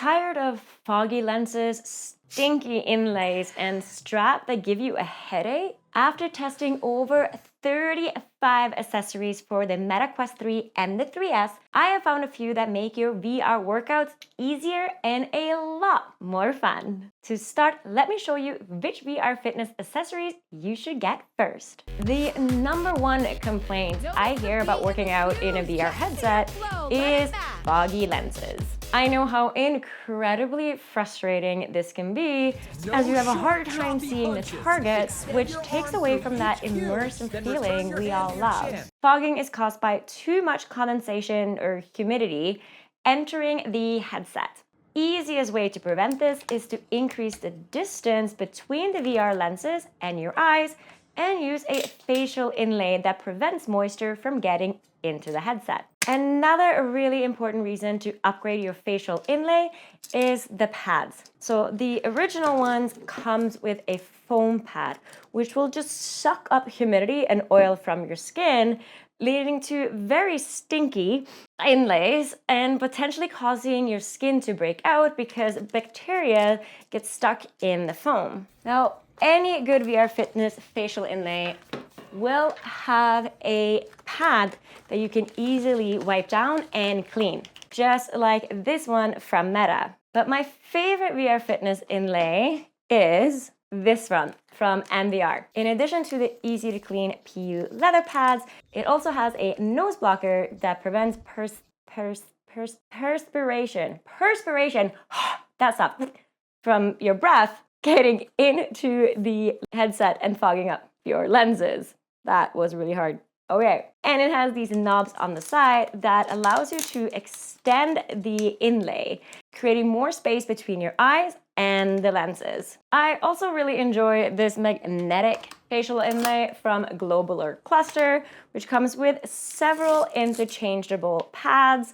Tired of foggy lenses, stinky inlays, and straps that give you a headache? After testing over 35 accessories for the Meta Quest 3 and the 3S, I have found a few that make your VR workouts easier and a lot more fun. To start, let me show you which VR fitness accessories you should get first. The number one complaint I hear about working out in a VR headset is foggy lenses. I know how incredibly frustrating this can be, as you have a hard time seeing the targets, which takes away from that immersive feeling we all love. Fogging is caused by too much condensation or humidity entering the headset. Easiest way to prevent this is to increase the distance between the VR lenses and your eyes and use a facial inlay that prevents moisture from getting into the headset. Another really important reason to upgrade your facial inlay is the pads. So the original ones comes with a foam pad, which will just suck up humidity and oil from your skin, leading to very stinky inlays and potentially causing your skin to break out because bacteria get stuck in the foam. Now, any good VR fitness facial inlay will have a pad that you can easily wipe down and clean, just like this one from Meta. But my favorite VR fitness inlay is this one from MVR. In addition to the easy to clean PU leather pads, it also has a nose blocker that prevents perspiration, that's up, from your breath getting into the headset and fogging up your lenses. That was really hard. Okay, and it has these knobs on the side that allows you to extend the inlay, creating more space between your eyes and the lenses. I also really enjoy this magnetic facial inlay from Globular Cluster, which comes with several interchangeable pads.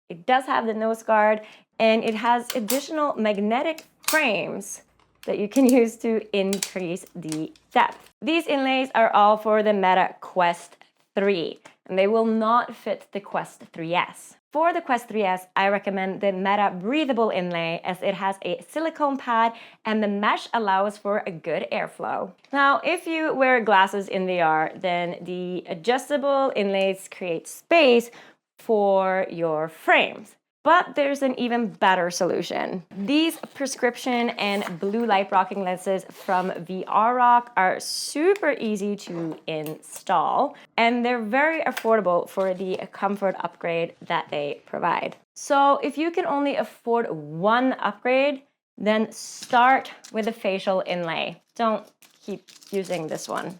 It does have the nose guard, and it has additional magnetic frames that you can use to increase the depth. These inlays are all for the Meta Quest 3, and they will not fit the Quest 3S. For the Quest 3S, I recommend the Meta Breathable Inlay, as it has a silicone pad and the mesh allows for a good airflow. Now, if you wear glasses in VR, then the adjustable inlays create space for your frames. But there's an even better solution. These prescription and blue light blocking lenses from VRROC are super easy to install, and they're very affordable for the comfort upgrade that they provide. So if you can only afford one upgrade, then start with a facial inlay. Don't keep using this one.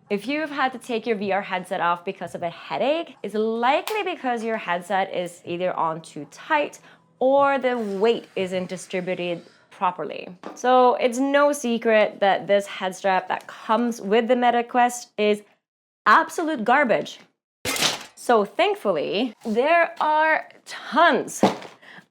If you've had to take your VR headset off because of a headache, it's likely because your headset is either on too tight or the weight isn't distributed properly. So it's no secret that this head strap that comes with the Meta Quest is absolute garbage. So thankfully, there are tons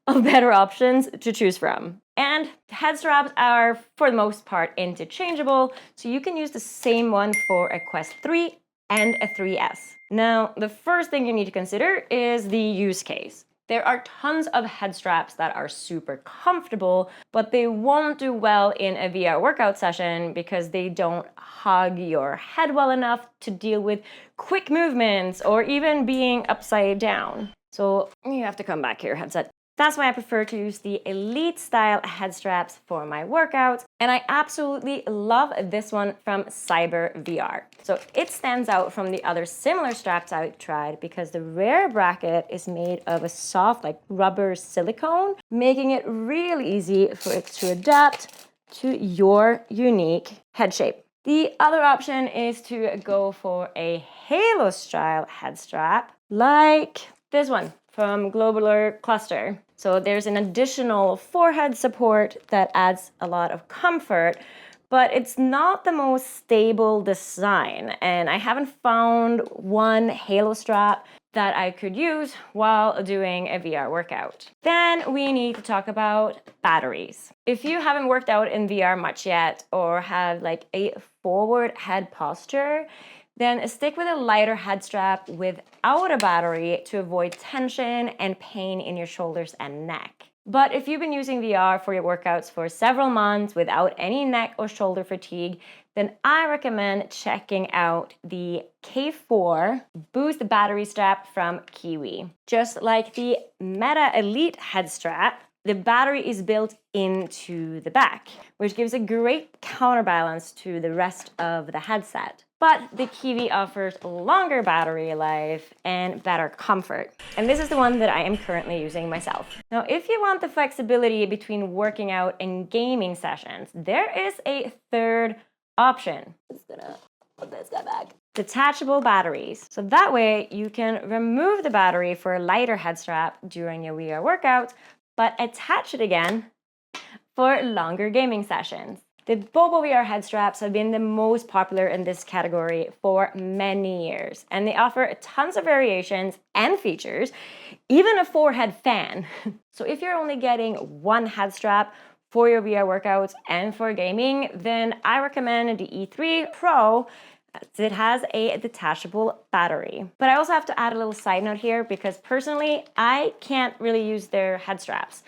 of better options to choose from. And head straps are, for the most part, interchangeable, so you can use the same one for a Quest 3 and a 3S. Now, the first thing you need to consider is the use case. There are tons of head straps that are super comfortable, but they won't do well in a VR workout session because they don't hug your head well enough to deal with quick movements or even being upside down. So you have to come back here, headset. That's why I prefer to use the Elite style head straps for my workouts, and I absolutely love this one from Cyber VR. So it stands out from the other similar straps I've tried because the rear bracket is made of a soft, like rubber silicone, making it really easy for it to adapt to your unique head shape. The other option is to go for a halo style head strap like this one from Globular Cluster. So there's an additional forehead support that adds a lot of comfort, but it's not the most stable design, and I haven't found one halo strap that I could use while doing a VR workout. Then we need to talk about batteries. If you haven't worked out in VR much yet or have like a forward head posture, then stick with a lighter head strap without a battery to avoid tension and pain in your shoulders and neck. But if you've been using VR for your workouts for several months without any neck or shoulder fatigue, then I recommend checking out the K4 Boost battery strap from Kiwi. Just like the Meta Elite head strap, the battery is built into the back, which gives a great counterbalance to the rest of the headset. But the Kiwi offers longer battery life and better comfort. And this is the one that I am currently using myself. Now, if you want the flexibility between working out and gaming sessions, there is a third option. I'm just gonna put this guy back. Detachable batteries. So that way you can remove the battery for a lighter head strap during your VR workout, but attach it again for longer gaming sessions. The Bobo VR head straps have been the most popular in this category for many years, and they offer tons of variations and features, even a 4-head fan. So if you're only getting one head strap for your VR workouts and for gaming, then I recommend the E3 Pro. It has a detachable battery. But I also have to add a little side note here because personally, I can't really use their head straps.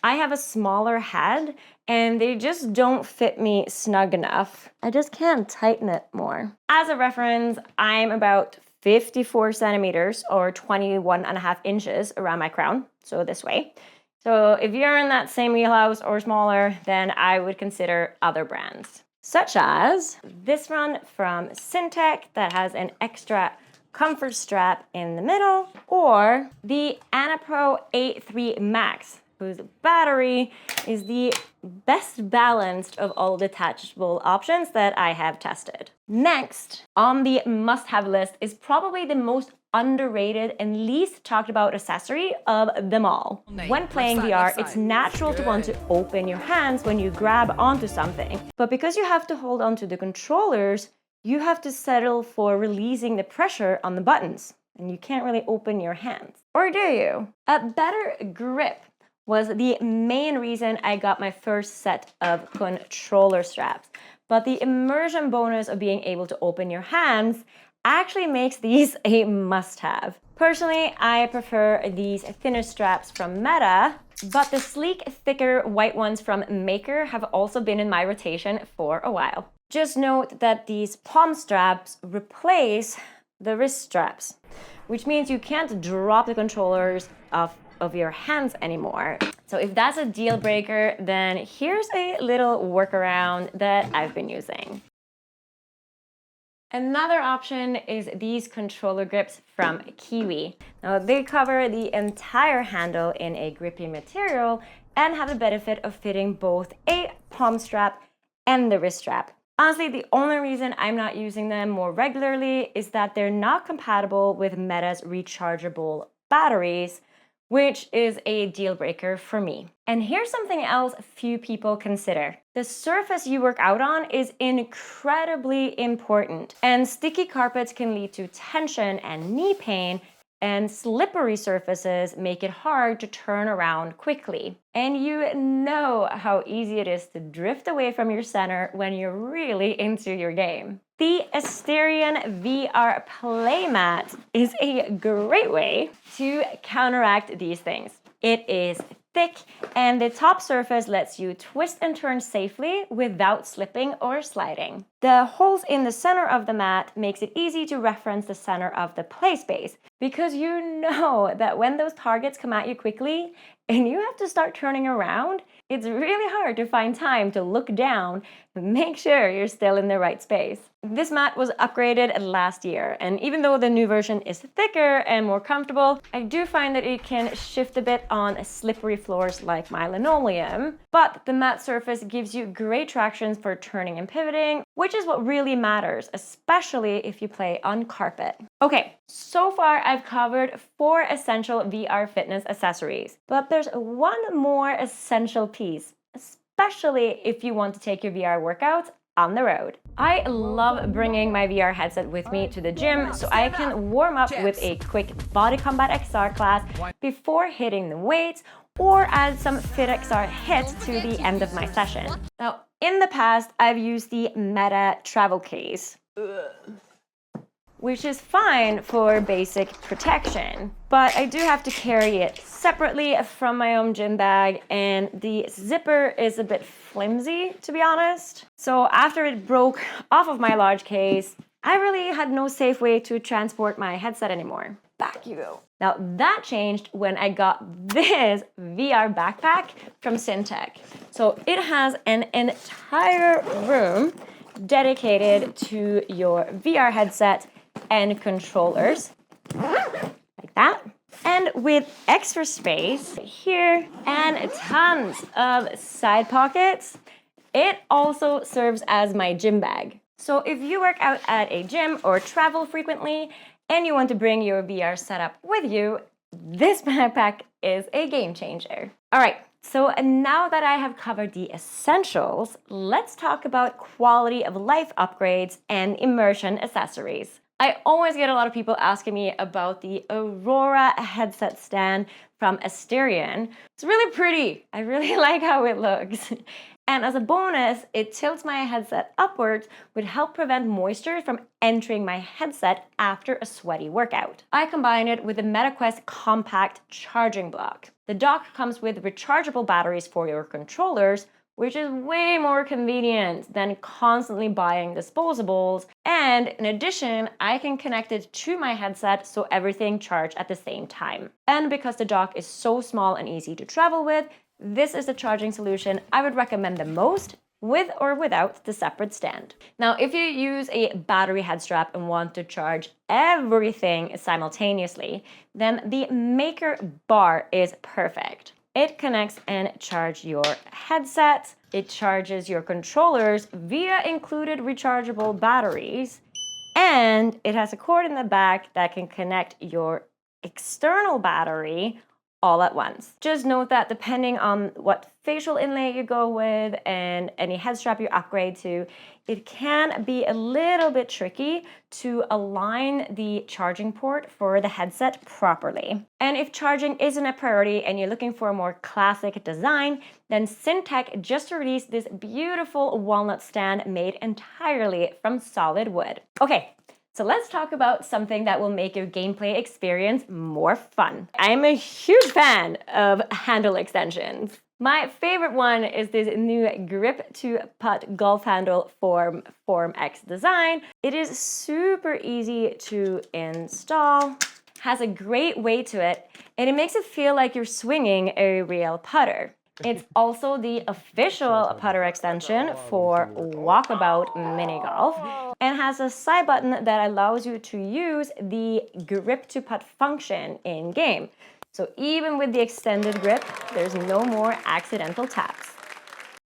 I have a smaller head and they just don't fit me snug enough. I just can't tighten it more. As a reference, I'm about 54 centimeters or 21.5 inches around my crown, so this way. So if you're in that same wheelhouse or smaller, then I would consider other brands, such as this one from Syntec that has an extra comfort strap in the middle, or the Anapro A3 Max, whose battery is the best balanced of all detachable options that I have tested. Next on the must-have list is probably the most underrated and least talked about accessory of them all. When playing VR, it's natural to want to open your hands when you grab onto something. But because you have to hold onto the controllers, you have to settle for releasing the pressure on the buttons, and you can't really open your hands. Or do you? A better grip was the main reason I got my first set of controller straps. But the immersion bonus of being able to open your hands actually makes these a must-have. Personally, I prefer these thinner straps from Meta, but the sleek, thicker white ones from Maker have also been in my rotation for a while. Just note that these palm straps replace the wrist straps, which means you can't drop the controllers off of your hands anymore. So if that's a deal breaker, then here's a little workaround that I've been using. Another option is these controller grips from Kiwi. Now they cover the entire handle in a grippy material and have the benefit of fitting both a palm strap and the wrist strap. Honestly, the only reason I'm not using them more regularly is that they're not compatible with Meta's rechargeable batteries, which is a deal breaker for me. And here's something else few people consider. The surface you work out on is incredibly important, and sticky carpets can lead to tension and knee pain, and slippery surfaces make it hard to turn around quickly. And you know how easy it is to drift away from your center when you're really into your game. The Asterion VR Playmat is a great way to counteract these things. It is thick, and the top surface lets you twist and turn safely without slipping or sliding. The holes in the center of the mat makes it easy to reference the center of the play space, because you know that when those targets come at you quickly and you have to start turning around, it's really hard to find time to look down and make sure you're still in the right space. This mat was upgraded last year, and even though the new version is thicker and more comfortable, I do find that it can shift a bit on slippery floors like my linoleum. But the matte surface gives you great traction for turning and pivoting, which is what really matters, especially if you play on carpet. Okay, so far I've covered 4 essential VR fitness accessories, but there's one more essential piece, especially if you want to take your VR workouts on the road. I love bringing my VR headset with me to the gym so I can warm up with a quick Body Combat XR class before hitting the weights, or add some FitXR hits to the end of my session. Now, in the past, I've used the Meta travel case, which is fine for basic protection. But I do have to carry it separately from my own gym bag, and the zipper is a bit flimsy, to be honest. So after it broke off of my large case, I really had no safe way to transport my headset anymore. Back you go. Now that changed when I got this VR backpack from Syntec. So it has an entire room dedicated to your VR headset and controllers, like that. And with extra space here and tons of side pockets, it also serves as my gym bag. So if you work out at a gym or travel frequently and you want to bring your VR setup with you, this backpack is a game changer. All right, so now that I have covered the essentials, let's talk about quality of life upgrades and immersion accessories. I always get a lot of people asking me about the Aurora headset stand from Asterion. It's really pretty. I really like how it looks. And as a bonus, it tilts my headset upwards, which help prevent moisture from entering my headset after a sweaty workout. I combine it with the MetaQuest compact charging block. The dock comes with rechargeable batteries for your controllers, which is way more convenient than constantly buying disposables. And in addition, I can connect it to my headset so everything charges at the same time. And because the dock is so small and easy to travel with, this is the charging solution I would recommend the most, with or without the separate stand. Now, if you use a battery head strap and want to charge everything simultaneously, then the Maker Bar is perfect. It connects and charges your headset. It charges your controllers via included rechargeable batteries. And it has a cord in the back that can connect your external battery all at once. Just note that depending on what facial inlay you go with and any head strap you upgrade to, it can be a little bit tricky to align the charging port for the headset properly. And if charging isn't a priority and you're looking for a more classic design, then Syntec just released this beautiful walnut stand made entirely from solid wood. Okay, so let's talk about something that will make your gameplay experience more fun. I'm a huge fan of handle extensions. My favorite one is this new grip to putt golf handle Form X design. It is super easy to install, has a great weight to it, and it makes it feel like you're swinging a real putter. It's also the official putter extension for Walkabout Mini Golf and has a side button that allows you to use the grip to putt function in game. So even with the extended grip, there's no more accidental taps.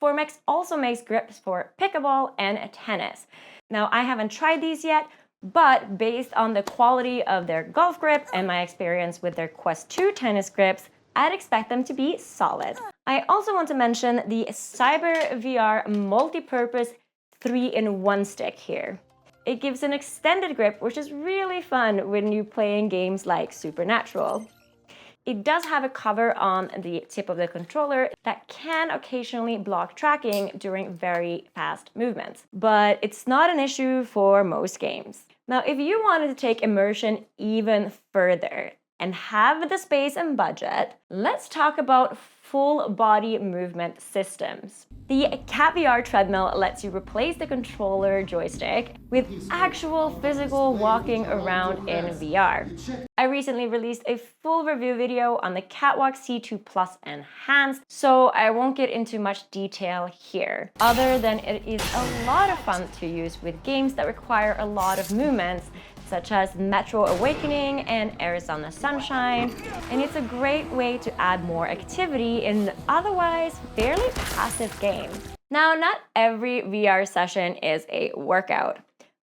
Form X also makes grips for pickleball and tennis. Now, I haven't tried these yet, but based on the quality of their golf grip and my experience with their Quest 2 tennis grips, I'd expect them to be solid. I also want to mention the Cyber VR multi-purpose 3-in-1 stick here. It gives an extended grip, which is really fun when you play in games like Supernatural. It does have a cover on the tip of the controller that can occasionally block tracking during very fast movements, but it's not an issue for most games. Now, if you wanted to take immersion even further and have the space and budget, let's talk about full body movement systems. The Cat VR treadmill lets you replace the controller joystick with actual physical walking around in VR. I recently released a full review video on the Catwalk C2 Plus Enhanced, so I won't get into much detail here, other than it is a lot of fun to use with games that require a lot of movements, such as Metro Awakening and Arizona Sunshine, and it's a great way to add more activity in otherwise fairly passive games. Now, not every VR session is a workout.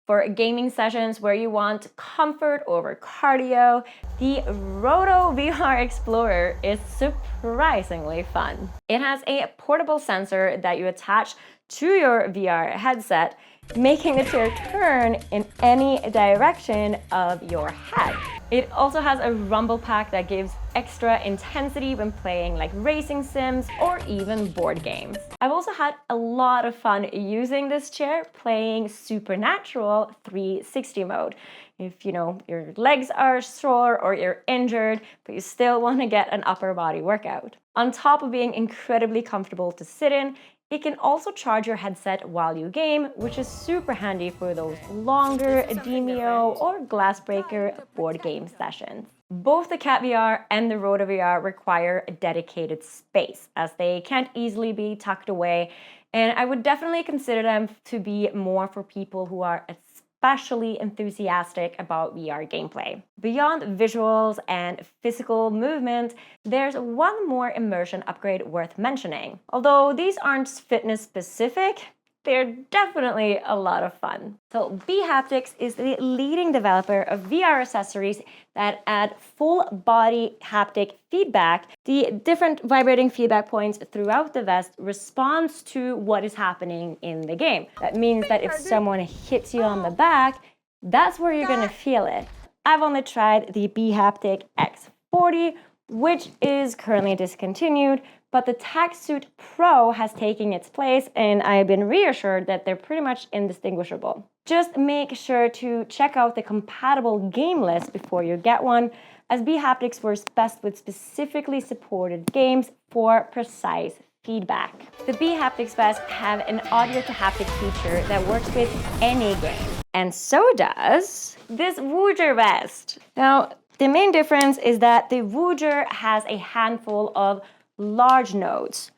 For gaming sessions where you want comfort over cardio, the Roto VR Explorer is surprisingly fun. It has a portable sensor that you attach to your VR headset, making the chair turn in any direction of your head. It also has a rumble pack that gives extra intensity when playing like racing sims or even board games. I've also had a lot of fun using this chair playing Supernatural 360 mode. If your legs are sore or you're injured, but you still want to get an upper body workout. On top of being incredibly comfortable to sit in, it can also charge your headset while you game, which is super handy for those longer Demio or Glassbreaker board game sessions. Both the Cat VR and the Rode VR require a dedicated space, as they can't easily be tucked away, and I would definitely consider them to be more for people who are especially enthusiastic about VR gameplay. Beyond visuals and physical movement, there's one more immersion upgrade worth mentioning. Although these aren't fitness specific, they're definitely a lot of fun. So bHaptics is the leading developer of VR accessories that add full body haptic feedback. The different vibrating feedback points throughout the vest responds to what is happening in the game. That means that if someone hits you on the back, that's where you're gonna feel it. I've only tried the bHaptic X40, which is currently discontinued, but the TacSuit Pro has taken its place, and I have been reassured that they're pretty much indistinguishable. Just make sure to check out the compatible game list before you get one, as bHaptics works best with specifically supported games for precise feedback. The bHaptics vests have an audio to haptic feature that works with any game, and so does this Voyager vest. Now, the main difference is that the Voyager has a handful of large nodes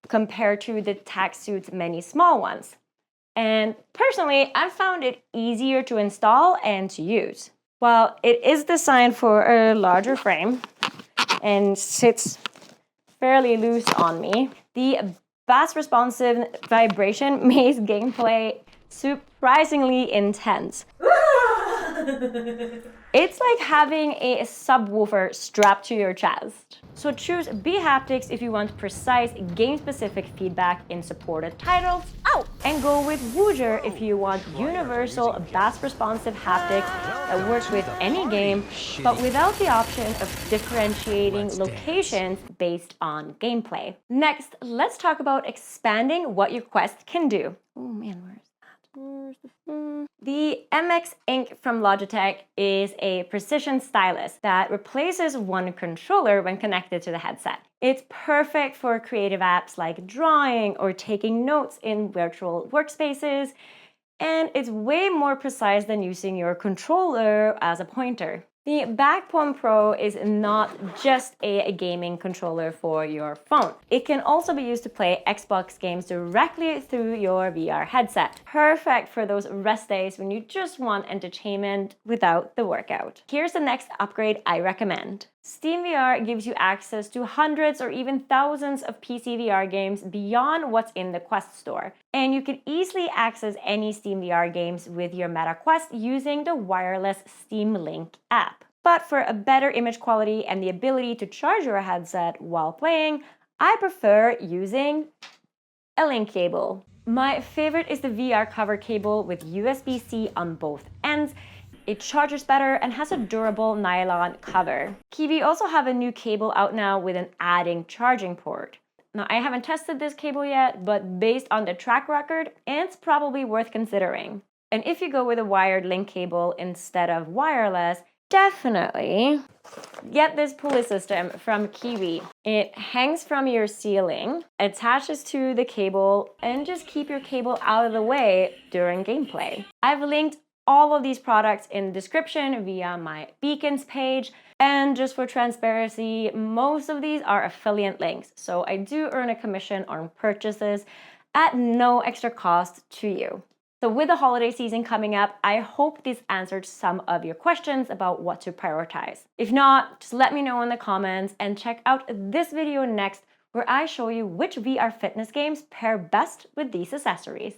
compared to the TacSuit's many small ones. And personally, I've found it easier to install and to use. While it is designed for a larger frame and sits fairly loose on me, the bass responsive vibration makes gameplay surprisingly intense. It's like having a subwoofer strapped to your chest. So choose bHaptics if you want precise game-specific feedback in supported titles. Oh! And go with Voyager if you want universal bass-responsive haptics that works with any game, but without the option of differentiating locations based on gameplay. Next, let's talk about expanding what your Quest can do. Oh man, where's the MX Ink from Logitech is a precision stylus that replaces one controller when connected to the headset. It's perfect for creative apps like drawing or taking notes in virtual workspaces, and it's way more precise than using your controller as a pointer. The Backpalm Pro is not just a gaming controller for your phone. It can also be used to play Xbox games directly through your VR headset. Perfect for those rest days when you just want entertainment without the workout. Here's the next upgrade I recommend. SteamVR gives you access to hundreds or even thousands of PC VR games beyond what's in the Quest store. And you can easily access any SteamVR games with your Meta Quest using the wireless Steam Link app. But for a better image quality and the ability to charge your headset while playing, I prefer using a link cable. My favorite is the VR cover cable with USB-C on both ends. It charges better and has a durable nylon cover. Kiwi also have a new cable out now with an adding charging port. Now, I haven't tested this cable yet, but based on the track record, it's probably worth considering. And if you go with a wired link cable instead of wireless, definitely get this pulley system from Kiwi. It hangs from your ceiling, attaches to the cable, and just keep your cable out of the way during gameplay. I've linked all of these products in the description via my Beacons page. And just for transparency, most of these are affiliate links. So I do earn a commission on purchases at no extra cost to you. So with the holiday season coming up, I hope this answered some of your questions about what to prioritize. If not, just let me know in the comments and check out this video next where I show you which VR fitness games pair best with these accessories.